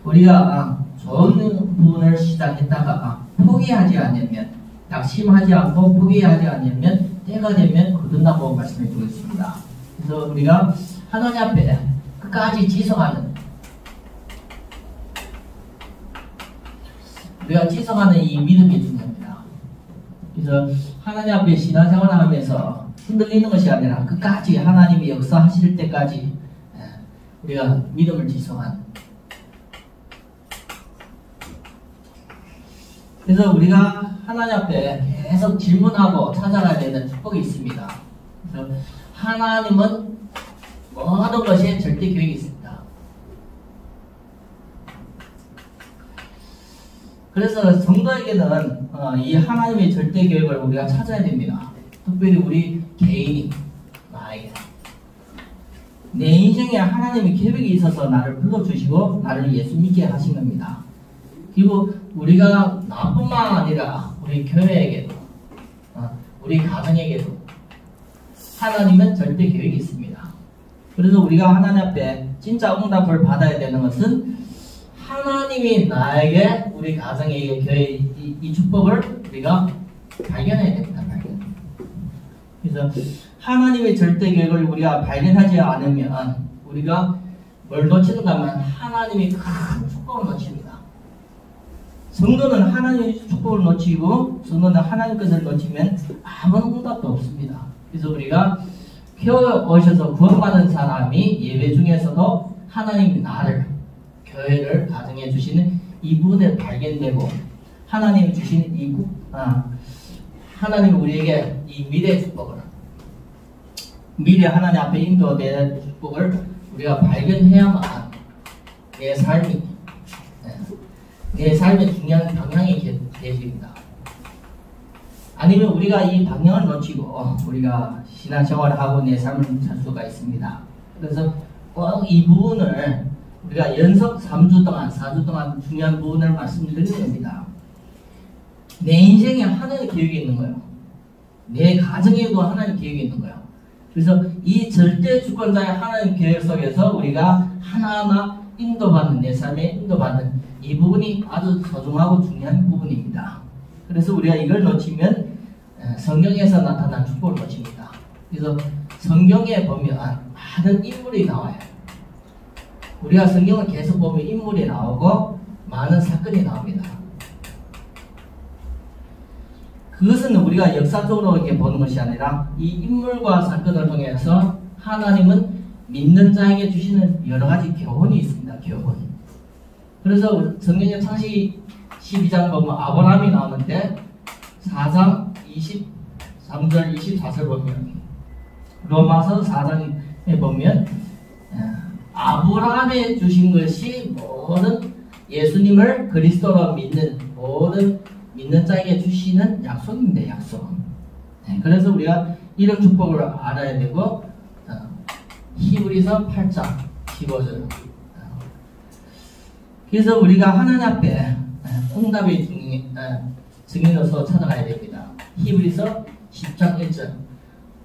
우리가 좋은 부분을 시작했다가 포기하지 않으면, 낙심하지 않고 포기하지 않으면 때가 되면 거둔다고 말씀해 주고 있습니다. 그래서 우리가 하나님 앞에 끝까지 지속하는, 우리가 지속하는 이 믿음이 중요합니다. 그래서 하나님 앞에 신앙생활을 하면서 흔들리는 것이 아니라 끝까지 하나님이 역사하실 때까지 우리가 믿음을 지속하는. 그래서 우리가 하나님 앞에 계속 질문하고 찾아가야 되는 축복이 있습니다. 그래서 하나님은 모든 것에 절대 계획이 있습니다. 그래서 성도에게는 이 하나님의 절대 계획을 우리가 찾아야 됩니다. 특별히 우리 개인이, 나에게 내 인생에 하나님의 계획이 있어서 나를 불러주시고 나를 예수 믿게 하신 겁니다. 그리고 우리가 나뿐만 아니라 우리 교회에게도, 우리 가정에게도 하나님은 절대 계획이 있습니다. 그래서 우리가 하나님 앞에 진짜 응답을 받아야 되는 것은 하나님이 나에게, 우리 가정에게, 교회에 이 축복을 우리가 발견해야 됩니다. 그래서 하나님의 절대 계획을 우리가 발견하지 않으면 우리가 뭘 놓치는가 하면 하나님의 큰 축복을 놓칩니다. 성도는 하나님의 축복을 놓치고 성도는 하나님 것을 놓치면 아무 응답도 없습니다. 그래서 우리가 교회 오셔서 구원받은 사람이 예배 중에서도 하나님이 나를, 교회를 가정해 주시는 이 부분에 발견되고 하나님이 주시는 이 하나님이 우리에게 이 미래의 축복을, 미래 하나님 앞에 인도되는 축복을 우리가 발견해야만 내 삶이, 내 삶의 중요한 방향이 되어집니다. 아니면 우리가 이 방향을 놓치고 우리가 신앙생활을 하고 내 삶을 살 수가 있습니다. 그래서 꼭 이 부분을 우리가 연속 3주 동안, 4주 동안 중요한 부분을 말씀드리는 겁니다. 내 인생에 하나님의 계획이 있는 거예요. 내 가정에도 하나님의 계획이 있는 거예요. 그래서 이 절대 주권자의 하나님 계획 속에서 우리가 하나하나 인도받는, 내 삶에 인도받는 이 부분이 아주 소중하고 중요한 부분입니다. 그래서 우리가 이걸 놓치면 성경에서 나타난 축복을 놓칩니다. 그래서 성경에 보면 많은 인물이 나와요. 우리가 성경을 계속 보면 인물이 나오고 많은 사건이 나옵니다. 그것은 우리가 역사적으로 이렇게 보는 것이 아니라 이 인물과 사건을 통해서 하나님은 믿는 자에게 주시는 여러 가지 교훈이 있습니다. 교훈. 그래서 성경의 창세기 12장 보면 아브라함이 나오는데 4장 23절 24절 보면, 로마서 4장에 보면 아브라함에 주신 것이 모든 예수님을 그리스도로 믿는 모든 믿는 자에게 주시는 약속입니다. 약속. 그래서 우리가 이런 축복을 알아야 되고, 히브리서 8장 15절. 그래서 우리가 하나님 앞에 응답의 증인으로서 찾아가야 됩니다. 히브리서 10장 1절.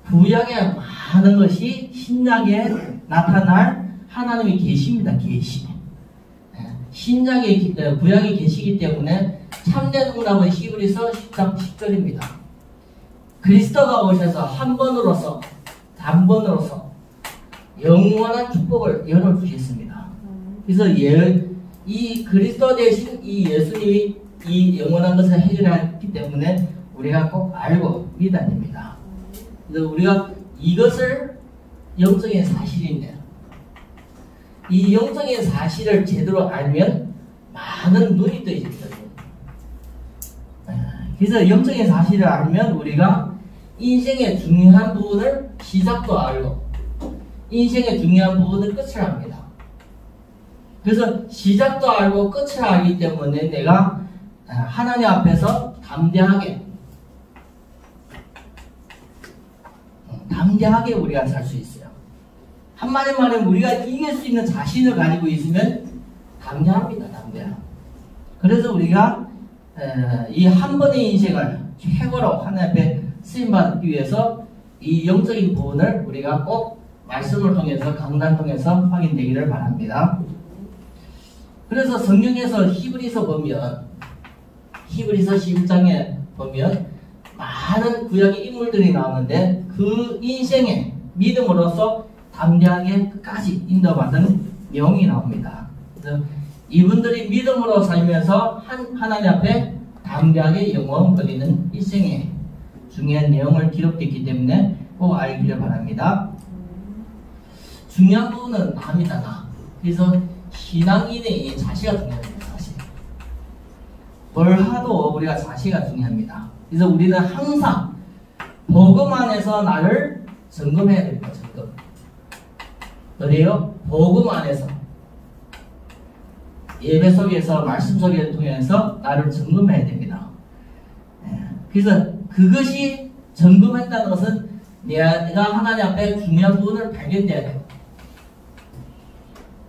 구약에 많은 것이 신약에 나타날 하나님의 계시입니다. 계시. 신약의 구약의 계시이기 때문에 참된 응답은 히브리서 10장 10절입니다. 그리스도가 오셔서 한 번으로서 단번으로서 영원한 축복을 열어주셨습니다. 그래서 이 그리스도 대신 이 예수님이 이 영원한 것을 해결했기 때문에 우리가 꼭 알고 믿어야 됩니다. 그래서 우리가 이것을 영적인 사실인데, 이 영적인 사실을 제대로 알면 많은 눈이 떠있습니다. 그래서 영적인 사실을 알면 우리가 인생의 중요한 부분을 시작도 알고 인생의 중요한 부분을 끝을 압니다. 그래서 시작도 알고 끝을 알기 때문에 내가 하나님 앞에서 담대하게 우리가 살 수 있어요. 한마디 말하면 우리가 이길 수 있는 자신을 가지고 있으면 담대합니다. 담대함. 그래서 우리가 이 한 번의 인생을 최고로 하나님 앞에 쓰임받기 위해서 이 영적인 부분을 우리가 꼭 말씀을 통해서, 강단 통해서 확인되기를 바랍니다. 그래서 성경에서 히브리서 보면 히브리서 11장에 보면 많은 구약의 인물들이 나오는데 그 인생에 믿음으로써 담대하게 끝까지 인도받은 내용이 나옵니다. 그래서 이분들이 믿음으로 살면서 하나님 앞에 담대하게 영원 걸리는 일생의 중요한 내용을 기록했기 때문에 꼭 알기를 바랍니다. 중요한 부분은 남이다 나. 그래서 신앙인의 자세가 중요합니다. 자세. 뭘 하도 우리가 자세가 중요합니다. 그래서 우리는 항상 복음 안에서 나를 점검해야 됩니다. 점검. 어디요? 복음 안에서 예배 속에서 말씀 속에 통해서 나를 점검해야 됩니다. 그래서 그것이 점검한다는 것은 내가 하나님 앞에 중요한 부분을 발견해야 돼요.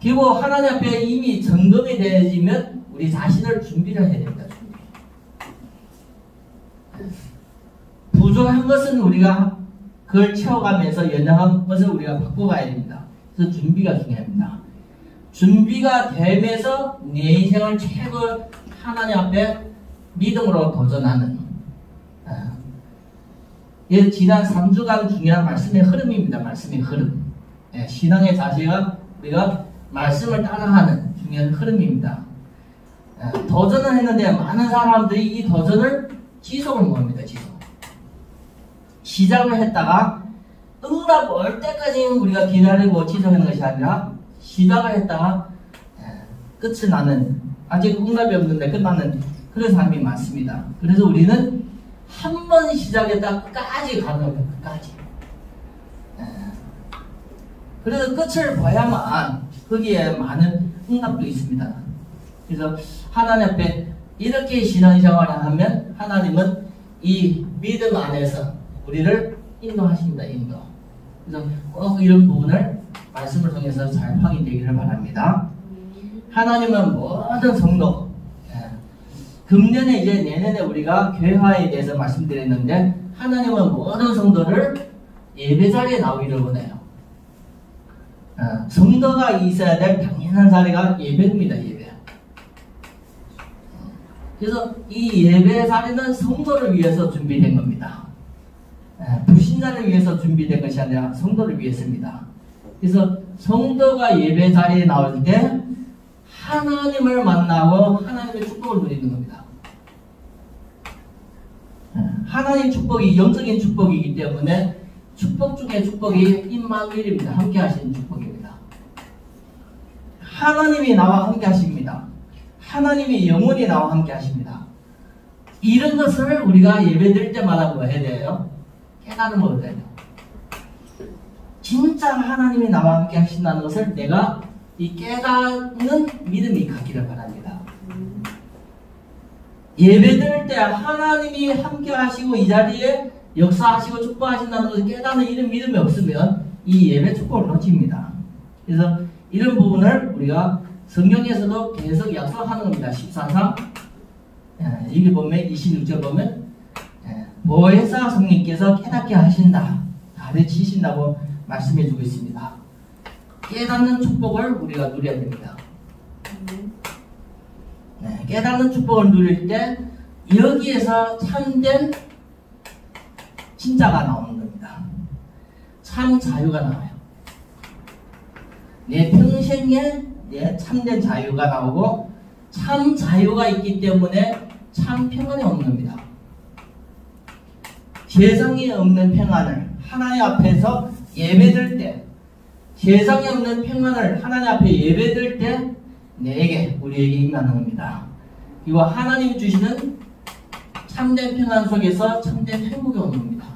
그리고 하나님 앞에 이미 점검이 되어지면 우리 자신을 준비를 해야 됩니다. 부족한 것은 우리가 그걸 채워가면서 연약한 것을 우리가 바꿔가야 됩니다. 그래서 준비가 중요합니다. 준비가 되면서 내 인생을 최고 하나님 앞에 믿음으로 도전하는 지난 3주간 중요한 말씀의 흐름입니다. 말씀의 흐름. 신앙의 자세가 우리가 말씀을 따라가는 중요한 흐름입니다. 도전을 했는데 많은 사람들이 이 도전을 지속을 못합니다. 시작을 했다가 응답 올 때까지 우리가 기다리고 지속하는 것이 아니라 시작을 했다가 끝이 나는, 아직 응답이 없는데 끝나는 그런 사람이 많습니다. 그래서 우리는 한 번 시작했다 끝까지 가는 겁니다. 끝까지. 그래서 끝을 봐야만 거기에 많은 응답도 있습니다. 그래서 하나님 앞에 이렇게 신앙생활을 하면 하나님은 이 믿음 안에서 우리를 인도하십니다. 인도. 그래서 꼭 이런 부분을 말씀을 통해서 잘 확인되기를 바랍니다. 하나님은 모든 성도, 금년에 이제 내년에 우리가 교회화에 대해서 말씀드렸는데 하나님은 모든 성도를 예배자리에 나오기를 원해요. 성도가 있어야 될 당연한 자리가 예배입니다. 예배. 그래서 이 예배 자리는 성도를 위해서 준비된 겁니다. 불신자를 위해서 준비된 것이 아니라 성도를 위해서입니다. 그래서 성도가 예배 자리에 나올 때 하나님을 만나고 하나님의 축복을 누리는 겁니다. 하나님 축복이 영적인 축복이기 때문에 축복 중에 축복이 임마누엘입니다. 함께 하시는 축복입니다. 하나님이 나와 함께 하십니다. 하나님이 영원히 나와 함께 하십니다. 이런 것을 우리가 예배드릴 때마다 뭐 해야 돼요? 깨달으면 얻어야 돼요. 진짜 하나님이 나와 함께 하신다는 것을 내가 이 깨닫는 믿음이 가기를 바랍니다. 예배드릴 때 하나님이 함께 하시고 이 자리에 역사하시고 축복하신다는 것을 깨닫는 이런 믿음이 없으면 이 예배 축복을 놓칩니다. 그래서 이런 부분을 우리가 성경에서도 계속 약속하는 겁니다. 14상 여기 보면 26절 보면 보혜사 성령께서 깨닫게 하신다, 가르치신다고 말씀해주고 있습니다. 깨닫는 축복을 우리가 누려야 됩니다. 깨닫는 축복을 누릴 때 여기에서 참된 진짜가 나오는 겁니다. 참 자유가 나와요. 내 평생에 내 참된 자유가 나오고 참 자유가 있기 때문에 참 평안이 오는 겁니다. 세상에 없는 평안을 하나님 앞에서 예배드릴 때, 세상에 없는 평안을 하나님 앞에 예배드릴 때 내게, 우리에게 임하는 겁니다. 그리고 하나님 주시는 참된 평안 속에서 참된 행복이 오는 겁니다.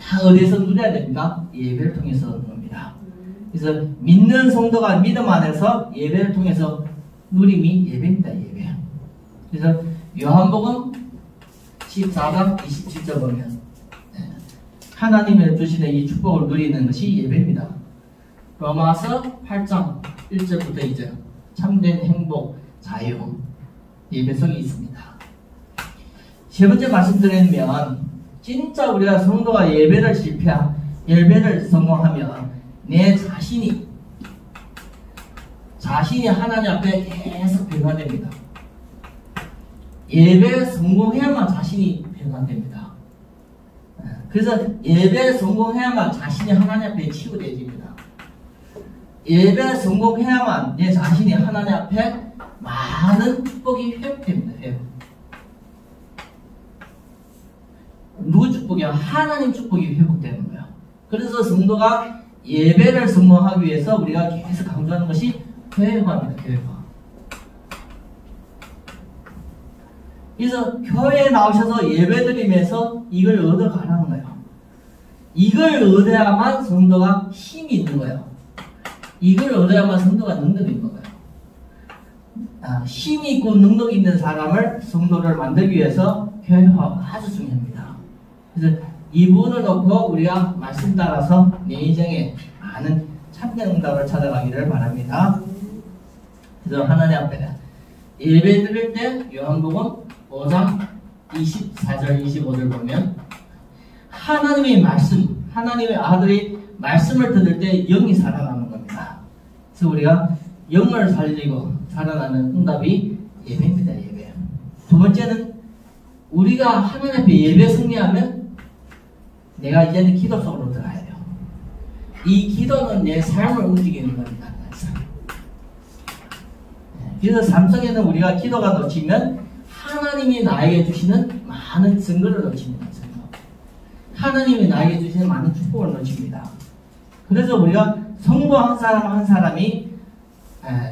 다 어디에서 누려야 됩니까? 예배를 통해서 오는 겁니다. 그래서 믿는 성도가 믿음 안에서 예배를 통해서 누림이 예배입니다. 예배. 그래서 요한복음 14장 27절 보면 하나님이 주시는 이 축복을 누리는 것이 예배입니다. 로마서 8장 1절부터 2절 참된 행복, 자유, 예배 속에 있습니다. 세 번째 말씀드리면 진짜 우리가 성도가 예배를 성공하면 내 자신이 자신이 하나님 앞에 계속 변화됩니다. 예배에 성공해야만 자신이 변화됩니다. 그래서 예배에 성공해야만 자신이 하나님 앞에 치유되집니다. 예배에 성공해야만 내 자신이 하나님 앞에 많은 축복이 회복됩니다. 회복. 누구 축복이야? 하나님 축복이 회복되는 거야. 그래서 성도가 예배를 성공하기 위해서 우리가 계속 강조하는 것이 교회화입니다. 교회화. 그래서 교회에 나오셔서 예배드리면서 이걸 얻어가라는 거예요. 이걸 얻어야만 성도가 힘이 있는 거예요. 이걸 얻어야만 성도가 능력이 있는 거예요. 힘이 있고 능력이 있는 사람을 성도를 만들기 위해서 교회화가 아주 중요합니다. 그래서 이 부분을 놓고 우리가 말씀 따라서 내 인생에 많은 참된 응답을 찾아가기를 바랍니다. 그래서 하나님 앞에 예배 드릴 때 요한복음 5장 24절 25절 보면 하나님의 말씀, 하나님의 아들이 말씀을 들을 때 영이 살아나는 겁니다. 그래서 우리가 영을 살리고 살아나는 응답이 예배입니다. 예배. 두 번째는 우리가 하나님 앞에 예배 승리하면 내가 이제는 기도 속으로 들어가야 돼요. 이 기도는 내 삶을 움직이는 겁니다. 그래서 삶 속에는 우리가 기도가 놓치면 하나님이 나에게 주시는 많은 증거를 놓칩니다. 하나님이 나에게 주시는 많은 축복을 놓칩니다. 그래서 우리가 성도 한 사람 한 사람이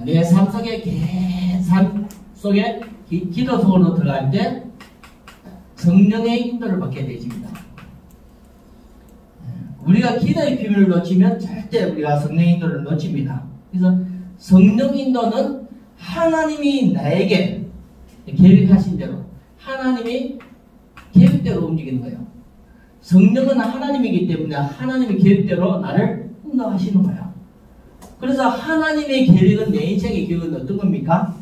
내 삶 속에 삶 속에 기도 속으로 들어갈 때 성령의 인도를 받게 되집니다. 우리가 기도의 비밀을 놓치면 절대 우리가 성령의 인도를 놓칩니다. 그래서 성령 인도는 하나님이 나에게 계획하신 대로 하나님이 계획대로 움직이는 거예요. 성령은 하나님이기 때문에 하나님의 계획대로 나를 인도하시는 거예요. 그래서 하나님의 계획은 내 인생의 계획은 어떤 겁니까?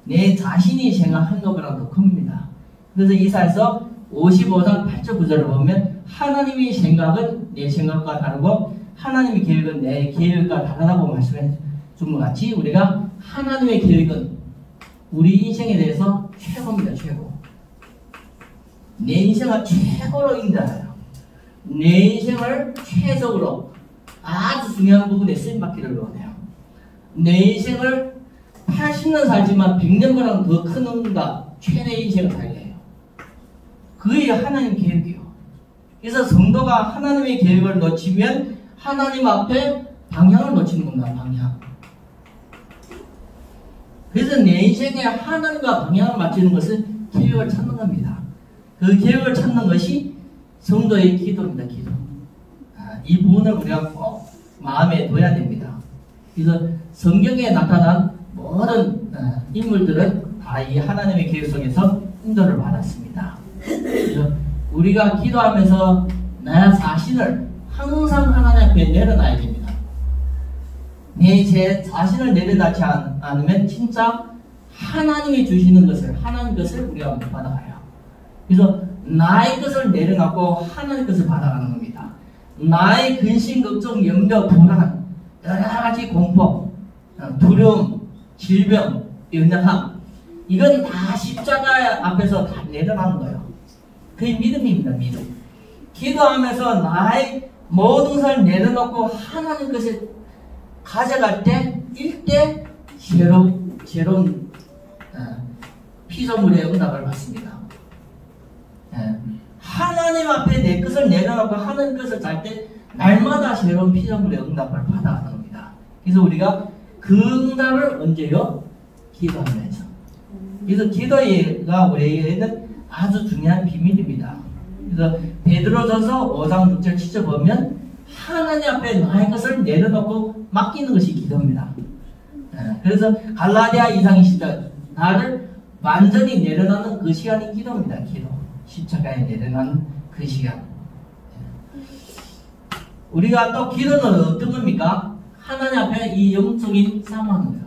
내 자신이 생각한 것보다 더 큽니다. 그래서 이사야서 55장 8절 9절을 보면 하나님의 생각은 내 생각과 다르고 하나님의 계획은 내 계획과 다르다고 말씀해 준 것 같이 우리가 하나님의 계획은 우리 인생에 대해서 최고입니다. 최고. 내 인생을 최고로 인도하여 내 인생을 최적으로 아주 중요한 부분에 쓰임받기를 원해요. 내 인생을 80년 살지만 100년보다 더 큰 응답 최대 인생을 살게 해요. 그게 하나님 계획이에요. 그래서 성도가 하나님의 계획을 놓치면 하나님 앞에 방향을 놓치는 겁니다. 방향. 그래서 내 인생에 하나님과 방향을 맞추는 것은 계획을 찾는 겁니다. 그 계획을 찾는 것이 성도의 기도입니다. 기도. 이 부분을 우리가 꼭 마음에 둬야 됩니다. 그래서 성경에 나타난 모든 인물들은 다 이 하나님의 계획 속에서 인도를 받았습니다. 그래서 우리가 기도하면서 나 자신을 항상 하나님 앞에 내려놔야 됩니다. 제 자신을 내려놓지 않으면 진짜 하나님이 주시는 것을 하나님 것을 우리가 못 받아가요. 그래서 나의 것을 내려놓고 하나님 것을 받아가는 겁니다. 나의 근심, 걱정, 염려, 불안, 여러 가지 공포, 두려움, 질병, 연약함 이건 다 십자가 앞에서 다 내려놓는 거예요. 그게 믿음입니다. 믿음. 기도하면서 나의 모든 것을 내려놓고 하나님 것을 가져갈 때 일대 새로운 피조물의 응답을 받습니다. 하나님 앞에 내 것을 내려놓고 하나님 것을 잘 때 날마다 새로운 피조물의 응답을 받아가는 겁니다. 그래서 우리가 그 응답을 언제요? 기도하면서. 그래서 기도가 우리에게는 아주 중요한 비밀입니다. 그래서 베드로전서 5장 6절 7절 보면 하나님 앞에 나의 것을 내려놓고 맡기는 것이 기도입니다. 그래서 갈라디아 2장 20절 나를 완전히 내려놓는 그 시간이 기도입니다. 기도. 십자가에 내려놓는 그 시간. 우리가 또 기도는 어떤 겁니까? 하나님 앞에 이 영적인 싸움하는 거예요.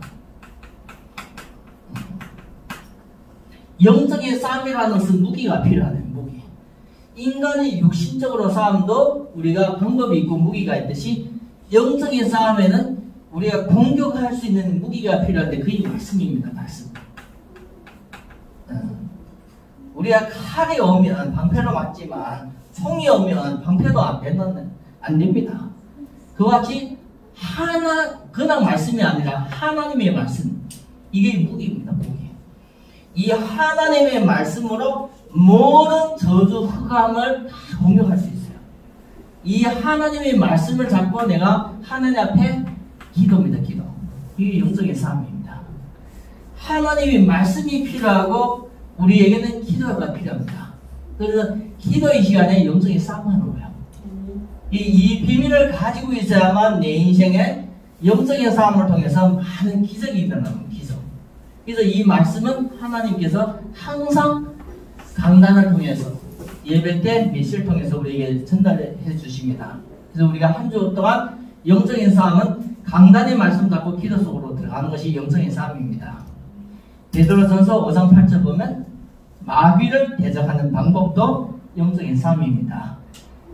영적인 싸움이라는 것은 무기가 필요하네요. 무기. 인간이 육신적으로 싸움도 우리가 방법이 있고 무기가 있듯이 영적인 싸움에는 우리가 공격할 수 있는 무기가 필요한데 그게 말씀입니다. 말씀. 우리가 칼이 오면 방패로 맞지만 총이 오면 방패도 안 됩니다. 그와 같이 그냥 말씀이 아니라 하나님의 말씀. 이게 무기입니다. 무기. 이 하나님의 말씀으로 모든 저주 흑암을 다 공격할 수 있어요. 이 하나님의 말씀을 잡고 내가 하나님 앞에 기도입니다. 기도. 이게 영적인 싸움입니다. 하나님의 말씀이 필요하고 우리에게는 기도가 필요합니다. 그래서 기도의 시간에 영적인 싸움하는 거예요. 이 비밀을 가지고 있어야만 내 인생에 영적인 싸움을 통해서 많은 기적이 일어나는 기적. 그래서 이 말씀은 하나님께서 항상 강단을 통해서 예배 때 메시를 통해서 우리에게 전달해 주십니다. 그래서 우리가 한 주 동안 영적인 싸움은 강단의 말씀 잡고 기도 속으로 들어가는 것이 영적인 싸움입니다. 베드로전서 5장 8절 보면 마귀를 대적하는 방법도 영적인 싸움입니다.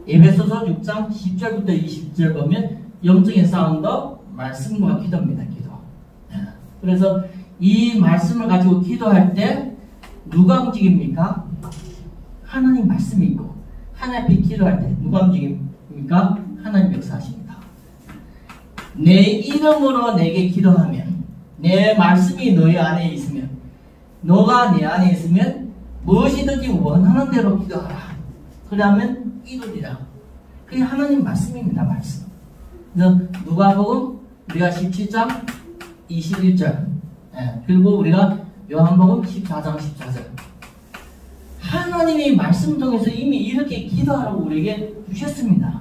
에베소서 6장 10절부터 20절 보면 영적인 싸움도 말씀과 기도입니다. 기도. 그래서 이 말씀을 가지고 기도할 때 누가 움직입니까? 하나님 말씀이 있고 하나님 앞에 기도할 때 누가 움직입니까? 하나님 역사하십니다. 내 이름으로 내게 기도하면 내 말씀이 너희 안에 있으면 너가 내 안에 있으면 무엇이든지 원하는 대로 기도하라. 그러면 이루리라. 그게 하나님 말씀입니다. 말씀. 그래서 누가복음 우리가 17장 21절 그리고 우리가 요한복음 14장 14절 하나님이 말씀 통해서 이미 이렇게 기도하라고 우리에게 주셨습니다.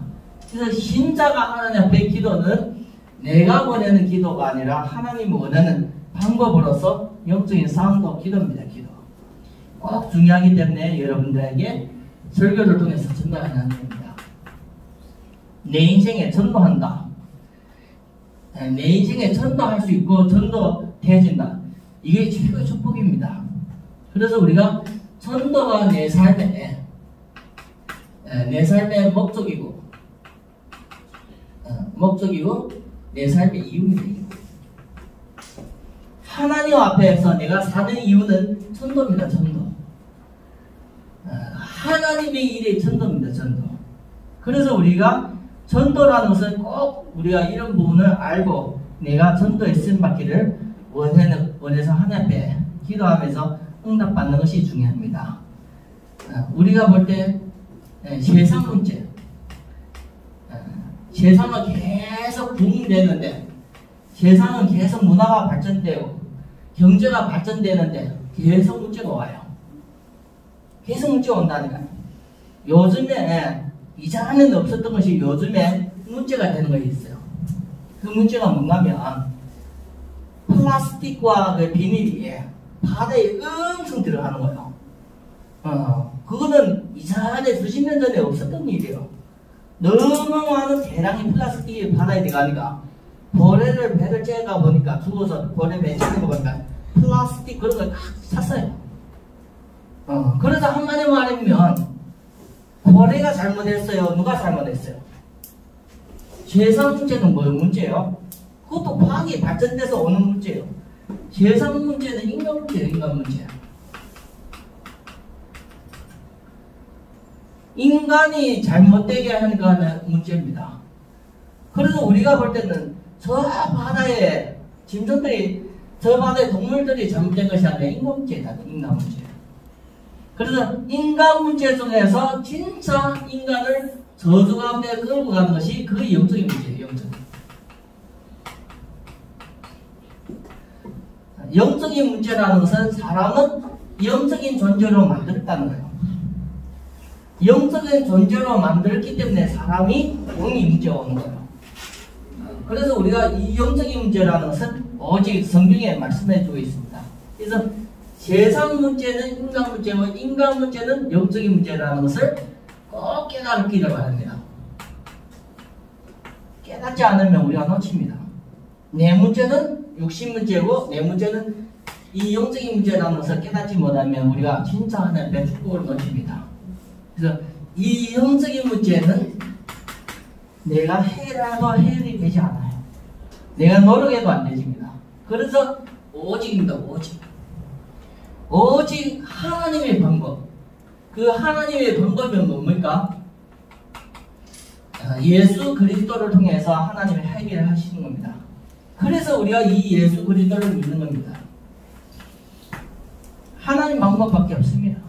그래서 신자가 하나님 앞에 기도는 내가 원하는 기도가 아니라 하나님이 원하는 방법으로서 영적인 싸움도 기도입니다. 기도. 꼭 중요하기 때문에 여러분들에게 설교를 통해서 전달해야 됩니다. 내 인생에 전도한다. 내 인생에 전도할 수 있고 전도되어진다. 이게 최고의 축복입니다. 그래서 우리가 전도가 내 삶의 목적이고 내 삶의 이유입니다. 하나님 앞에서 내가 사는 이유는 전도입니다. 전도. 하나님의 일이 전도입니다. 전도. 그래서 우리가 전도라는 것은 꼭 우리가 이런 부분을 알고 내가 전도에 쓰임받기를 원해서 하나님 앞에 기도하면서 응답받는 것이 중요합니다. 우리가 볼 때 세상 문제 세상은 계속 붕되는데 세상은 계속 문화가 발전되고 경제가 발전되는데 계속 문제가 와요. 계속 문제가 온다니까요. 요즘에 이전에는 없었던 것이 요즘에 문제가 되는 것이 있어요. 그 문제가 뭔가면 플라스틱과 그 비닐이 바다에 엄청 들어가는 거예요. 그거는 이전에 수십 년 전에 없었던 일이에요. 너무 많은 대량의 플라스틱이 바다에 들어가니까 배를 째가 보니까 죽어서 배 째는 거 보니까 플라스틱 그런 걸 다 샀어요. 그래서 한마디로 말하면 고래가 잘못했어요? 누가 잘못했어요? 세상 문제는 뭐 문제예요? 그것도 과학이 발전돼서 오는 문제예요. 세상 문제는 인간 문제예요. 인간 문제. 인간이 잘못되게 하는 거는 문제입니다. 그래서 우리가 볼 때는 저 바다에 짐승들이 저 바다에 동물들이 잘못된 것이 아니라 인간 문제다. 인간 문제. 그래서 인간 문제 중에서 진짜 인간을 저주 가운데 끌고 가는 것이 그 영적인 문제예요. 영적인 문제라는 것은 사람은 영적인 존재로 만들었다는 거예요. 영적인 존재로 만들었기 때문에 사람이 영이 문제가 오는 거예요. 그래서 우리가 이 영적인 문제라는 것은 오직 성경에 말씀해주고 있습니다. 그래서 세상 문제는 인간 문제고 인간 문제는 영적인 문제라는 것을 꼭 깨닫기를 바랍니다. 깨닫지 않으면 우리가 놓칩니다. 내 문제는 육신 문제고 내 문제는 이 영적인 문제라는 것을 깨닫지 못하면 우리가 진짜 하나님의 축복을 놓칩니다. 그래서 이 영적인 문제는 내가 해라도 해결이 되지 않아요. 내가 노력해도 안 되집니다. 그래서 오직입니다. 오직 하나님의 방법. 그 하나님의 방법이 뭡니까? 예수 그리스도를 통해서 하나님의 해결을 하시는 겁니다. 그래서 우리가 이 예수 그리스도를 믿는 겁니다. 하나님 방법밖에 없습니다.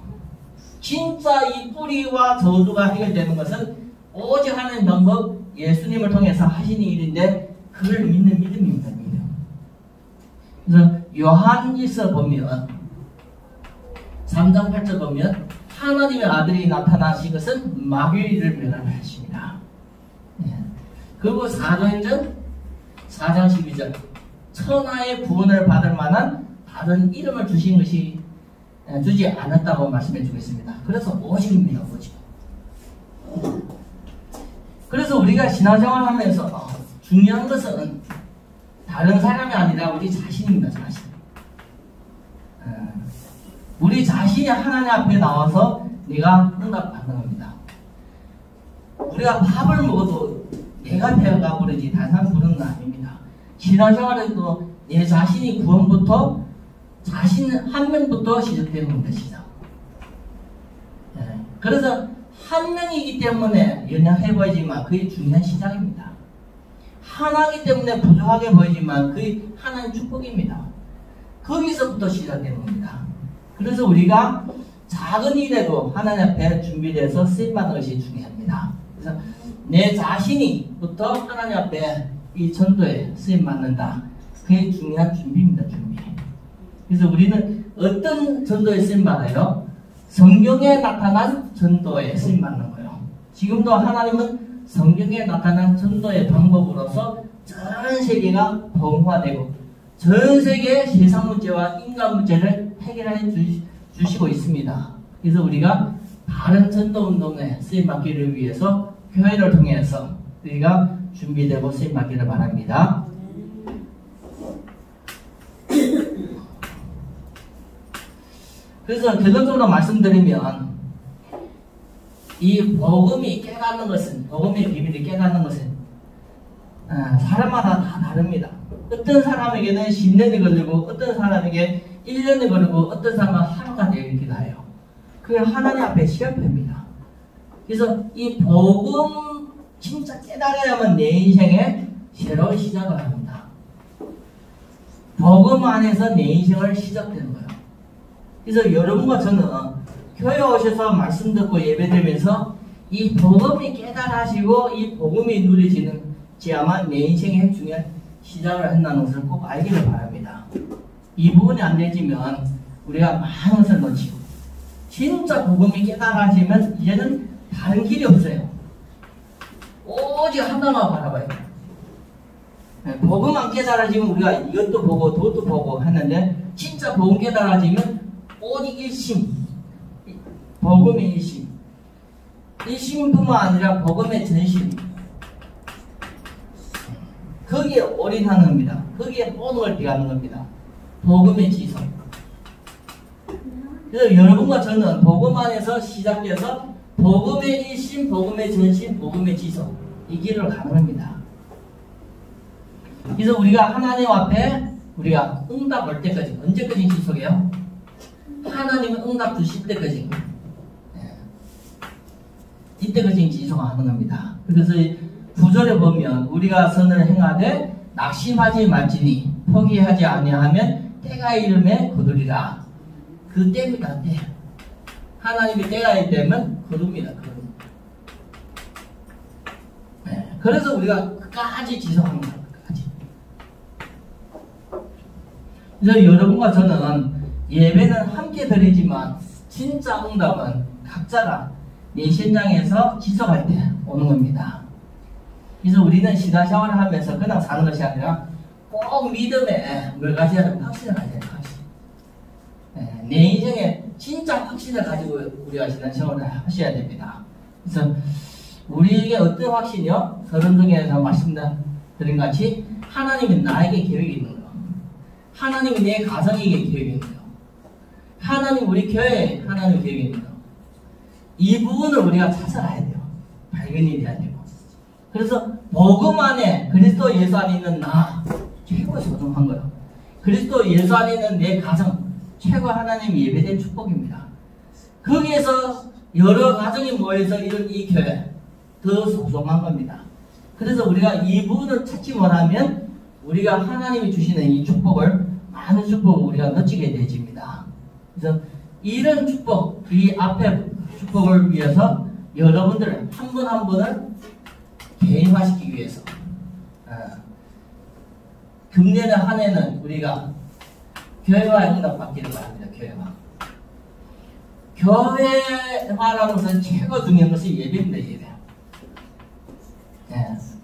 진짜 이 뿌리와 저주가 해결되는 것은 오직 하나님 방법, 예수님을 통해서 하시는 일인데 그를 믿는 믿음입니다. 믿음. 그래서 요한일서 보면 3장 8절 보면 하나님의 아들이 나타나신 것은 마귀를 멸하십니다. 그리고 사도행전 4장 12절 천하의 구원을 받을 만한 다른 이름을 주신 것이 주지 않았다고 말씀해 주겠습니다. 그래서 오직입니다. 오직. 그래서 우리가 신앙생활 하면서 중요한 것은 다른 사람이 아니라 우리 자신입니다. 자신. 우리 자신이 하나님 앞에 나와서 내가 응답받는 겁니다. 우리가 밥을 먹어도 내가 배가 부르지 다른 사람 부르는 건 아닙니다. 신앙생활에도 내 자신이 구원부터 자신 한 명부터 시작되는 겁니다. 시작. 그래서 한 명이기 때문에 연약해 보이지만 그게 중요한 시작입니다. 하나이기 때문에 부족하게 보이지만 그게 하나의 축복입니다. 거기서부터 시작되는 겁니다. 그래서 우리가 작은 일에도 하나님 앞에 준비돼서 쓰임받는 것이 중요합니다. 그래서 내 자신이부터 하나님 앞에 이 전도에 쓰임받는다. 그게 중요한 준비입니다. 준비. 그래서 우리는 어떤 전도에 쓰임받아요? 성경에 나타난 전도에 쓰임받는 거예요. 지금도 하나님은 성경에 나타난 전도의 방법으로서 전 세계가 복음화되고 전 세계의 세상 문제와 인간 문제를 해결해 주시고 있습니다. 그래서 우리가 다른 전도 운동에 쓰임받기를 위해서 교회를 통해서 우리가 준비되고 쓰임받기를 바랍니다. 그래서 결론적으로 말씀드리면 이 복음이 깨닫는 것은 복음의 비밀을 깨닫는 것은 사람마다 다 다릅니다. 어떤 사람에게는 10년이 걸리고 어떤 사람에게 1년이 걸리고 어떤 사람은 하루가 되기도 해요. 그게 하나님 앞에 시험입니다. 그래서 이 복음 진짜 깨달아야만 내 인생에 새로운 시작을 합니다. 복음 안에서 내 인생을 시작되는 거예요. 그래서 여러분과 저는 교회 오셔서 말씀 듣고 예배드리면서 이 복음이 깨달아지고 이 복음이 누려지는 지야만 내 인생의 중요한 시작을 한다는 것을 꼭 알기를 바랍니다. 이 부분이 안 되지면 우리가 많은 것을 놓치고 진짜 복음이 깨달아지면 이제는 다른 길이 없어요. 오직 하나만 바라봐요. 복음 안 깨달아지면 우리가 이것도 보고 저것도 보고 하는데 진짜 복음 깨달아지면 오직 일심, 복음의 일심, 일심뿐만 아니라 복음의 전심, 거기에 올인하는 겁니다. 거기에 모든 걸 기하는 겁니다. 복음의 지성. 그래서 여러분과 저는 복음 안에서 시작돼서 복음의 일심, 복음의 전심, 복음의 지성 이 길을 가는 겁니다. 그래서 우리가 하나님 앞에 우리가 응답 올 때까지 언제까지 지속해요? 하나님은 응답 주실 때까지 이때까지 지속하는 겁니다. 그래서 9절에 보면 우리가 선을 행하되 낙심하지 말지니 포기하지 아니하면 때가 이름에 거두리라. 그 때입니다. 때. 하나님이 때가 되면 거둡니다. 그래서 우리가 끝까지 지속합니다. 끝까지. 그래서 여러분과 저는 예배는 함께 드리지만 진짜 응답은 각자가 내 현장에서 지속할 때 오는 겁니다. 그래서 우리는 신앙생활을 하면서 그냥 사는 것이 아니라 꼭 믿음에 뭘 가져야 되면 확신을 가져야 돼요. 확신. 내 인생에 진짜 확신을 가지고 우리가 신앙생활을 하셔야 됩니다. 그래서 우리에게 어떤 확신이요? 서론 중에서 말씀드린 같이 하나님이 나에게 계획이 있는 거예요. 하나님이 내 가정에게 계획이 있는 거예요. 하나님 우리 교회에 하나님 계획이 있는 거예요. 이 부분을 우리가 찾아가야 돼요. 발견이 돼야 되고. 그래서 복음 안에 그리스도 예수 안에 있는 나 최고 소중한 거예요. 그리스도 예수 안에 있는 내 가정 최고 하나님 예배된 축복입니다. 거기에서 여러 가정이 모여서 이런 이 교회 더 소중한 겁니다. 그래서 우리가 이 부분을 찾지 못하면 우리가 하나님이 주시는 이 축복을 많은 축복을 우리가 놓치게 되집니다. 그래서 이런 축복, 이 앞에 축복을 위해서 여러분들 한 분 한 분을 개인화시키기 위해서 금년의 한 해는 우리가 교회화 응답받기를 바랍니다. 교회화라는 것은 최고 중요한 것이 예배입니다. 예배.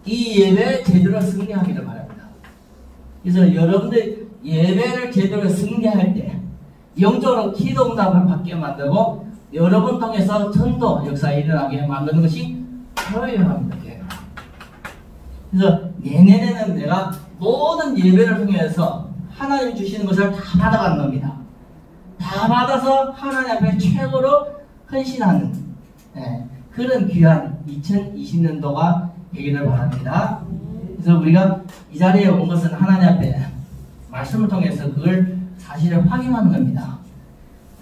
이 예배 제대로 승리하기를 바랍니다. 그래서 여러분들 예배를 제대로 승리할 때 영적으로 기도 응답을 받게 만들고 여러분 통해서 전도 역사에 일어나게 만드는 것이 교회화입니다. 교회화. 그래서 내년에는 내가 모든 예배를 통해서 하나님 주시는 것을 다 받아가는 겁니다. 다 받아서 하나님 앞에 최고로 헌신하는 그런 귀한 2020년도가 되기를 바랍니다. 그래서 우리가 이 자리에 온 것은 하나님 앞에 말씀을 통해서 그걸 사실을 확인하는 겁니다.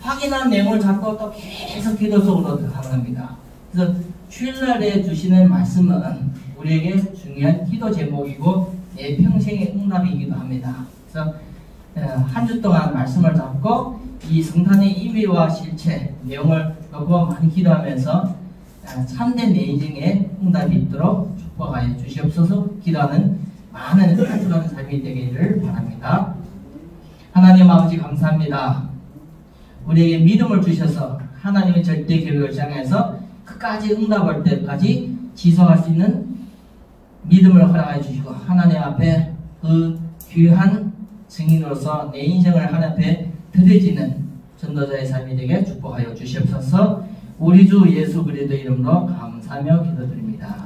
확인한 내용을 잡고 또 계속 기도 속으로 들어가는 겁니다. 그래서 주일날에 주시는 말씀은 우리에게 중요한 기도 제목이고 내 평생의 응답이기도 합니다. 그래서 한 주 동안 말씀을 잡고 이 성탄의 의미와 실체 내용을 놓고 많이 기도하면서 참된 내 인생에 응답이 있도록 축복하여 주시옵소서. 기도하는 많은 한 주간의 삶이 되기를 바랍니다. 하나님 아버지 감사합니다. 우리에게 믿음을 주셔서 하나님의 절대 계획을 향해서 끝까지 응답할 때까지 지속할 수 있는 믿음을 허락해 주시고 하나님 앞에 그 귀한 증인으로서 내 인생을 하나님 앞에 드려지는 전도자의 삶이 되게 축복하여 주시옵소서. 우리 주 예수 그리스도 이름으로 감사하며 기도드립니다.